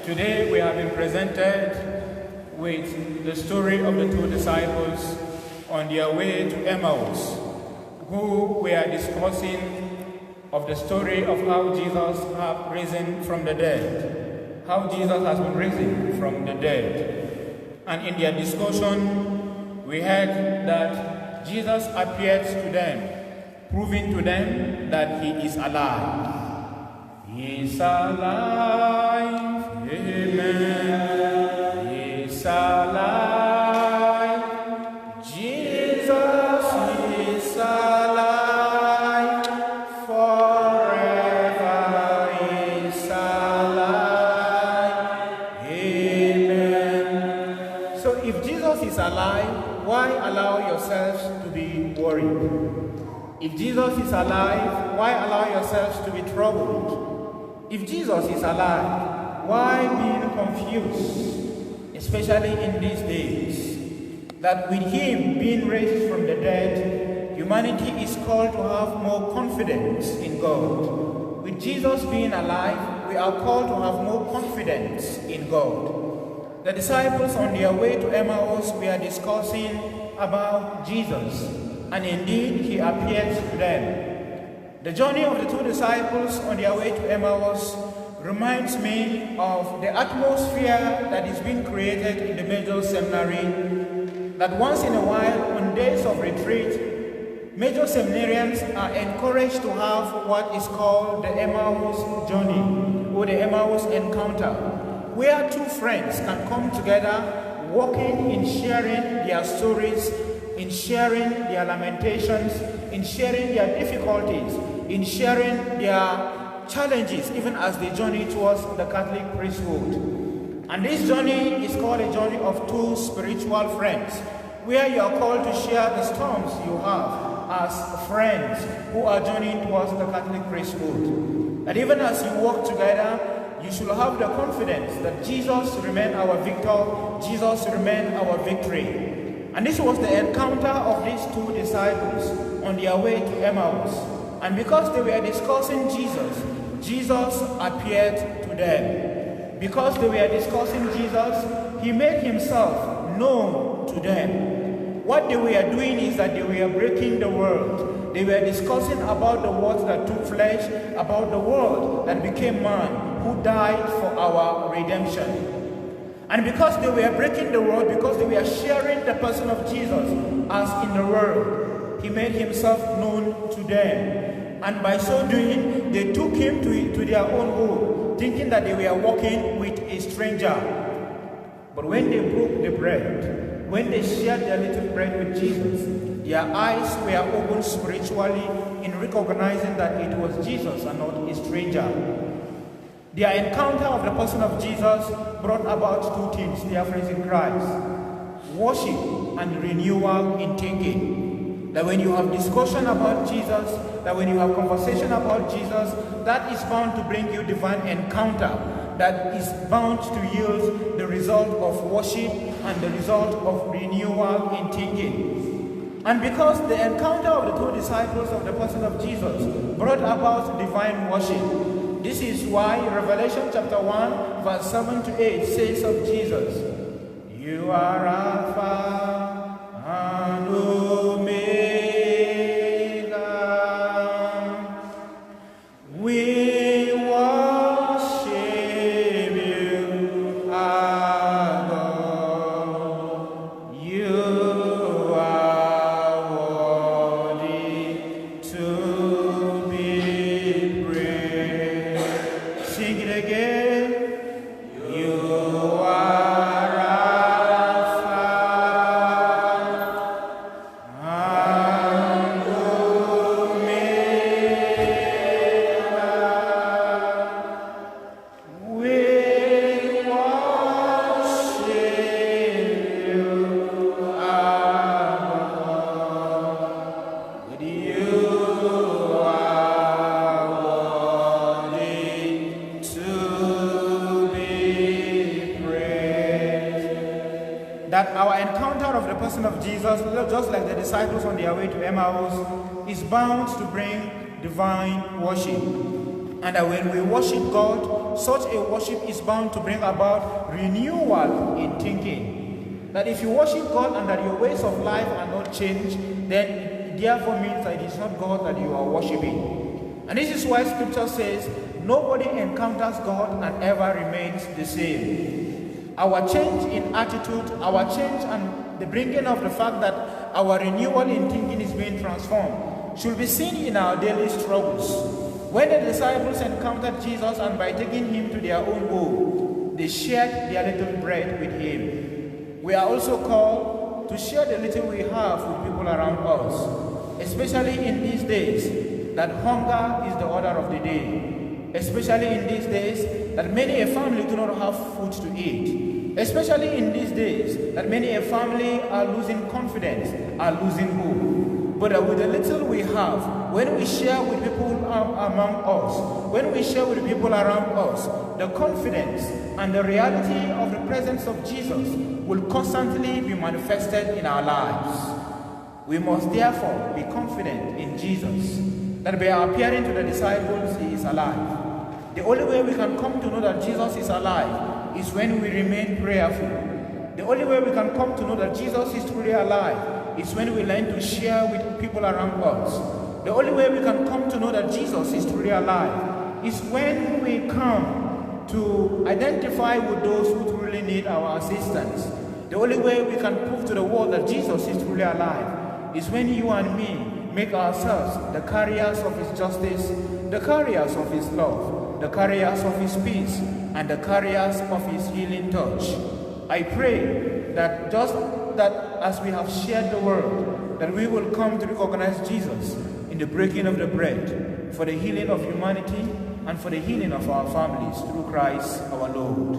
Today we have been presented with the story of the two disciples on their way to Emmaus, who we are discussing of the story of how Jesus has risen from the dead, how Jesus has been risen from the dead. And in their discussion, we heard that Jesus appeared to them, proving to them that he is alive. He is alive, amen. He is alive. Jesus is alive. Forever is alive. Amen. So if Jesus is alive, why allow yourselves to be worried? If Jesus is alive, why allow yourselves to be troubled? If Jesus is alive, why being confused? Especially in these days, that with him being raised from the dead, humanity is called to have more confidence in God. With Jesus being alive, we are called to have more confidence in God. The disciples on their way to Emmaus were discussing about Jesus, and indeed he appeared to them. The journey of the two disciples on their way to Emmaus reminds me of the atmosphere that is being created in the major seminary, that once in a while, on days of retreat, major seminarians are encouraged to have what is called the Emmaus journey, or the Emmaus encounter, where two friends can come together, walking in sharing their stories, in sharing their lamentations, in sharing their difficulties, in sharing their challenges, even as they journey towards the Catholic priesthood. And this journey is called a journey of two spiritual friends, where you are called to share the storms you have as friends who are journeying towards the Catholic priesthood. And even as you walk together, you should have the confidence that Jesus remains our victor, Jesus remains our victory. And this was the encounter of these two disciples on their way to Emmaus. And because they were discussing Jesus, Jesus appeared to them. Because they were discussing Jesus, he made himself known to them. What they were doing is that they were breaking the world. They were discussing about the Word that took flesh, about the Word that became man, who died for our redemption. And because they were breaking the world, because they were sharing the person of Jesus as in the world, he made himself known to them. And by so doing, they took him to their own home, thinking that they were walking with a stranger. But when they broke the bread, when they shared their little bread with Jesus, their eyes were opened spiritually in recognizing that it was Jesus and not a stranger. Their encounter of the person of Jesus brought about two things, dear friends in Christ: worship and renewal in thinking. That when you have discussion about Jesus, that when you have conversation about Jesus, that is bound to bring you divine encounter, that is bound to yield the result of worship and the result of renewal in thinking. And because the encounter of the two disciples of the person of Jesus brought about divine worship, this is why Revelation chapter 1 verse 7 to 8 says of Jesus, "You are Alpha and Omega. We worship you, our God. You are worthy to be praised." Sing it again. You are Alpha and Omega. We worship you, our God. You are worthy to be praised. That our encounter of the person of Jesus, just like the disciples on their way to Emmaus, is bound to bring divine worship. And that when we worship God, such a worship is bound to bring about renewal in thinking. That if you worship God and that your ways of life are not changed, then it therefore means that it is not God that you are worshiping. And this is why Scripture says, nobody encounters God and ever remains the same. Our change in attitude, our change and the bringing of the fact that our renewal in thinking is being transformed should be seen in our daily struggles. When the disciples encountered Jesus and by taking him to their own home, they shared their little bread with him. We are also called to share the little we have with people around us, especially in these days that hunger is the order of the day, especially in these days that many a family do not have food to eat, especially in these days that many a family are losing confidence, are losing hope. But with the little we have, when we share with people among us, when we share with people around us, the confidence and the reality of the presence of Jesus will constantly be manifested in our lives. We must therefore be confident in Jesus, that by appearing to the disciples, he is alive. The only way we can come to know that Jesus is alive is when we remain prayerful. The only way we can come to know that Jesus is truly alive is when we learn to share with people around us. The only way we can come to know that Jesus is truly alive is when we come to identify with those who truly need our assistance. The only way we can prove to the world that Jesus is truly alive is when you and me make ourselves the carriers of his justice, the carriers of his love, the carriers of his peace, and the carriers of his healing touch. I pray that just that as we have shared the word, that we will come to recognize Jesus in the breaking of the bread for the healing of humanity and for the healing of our families through Christ our Lord.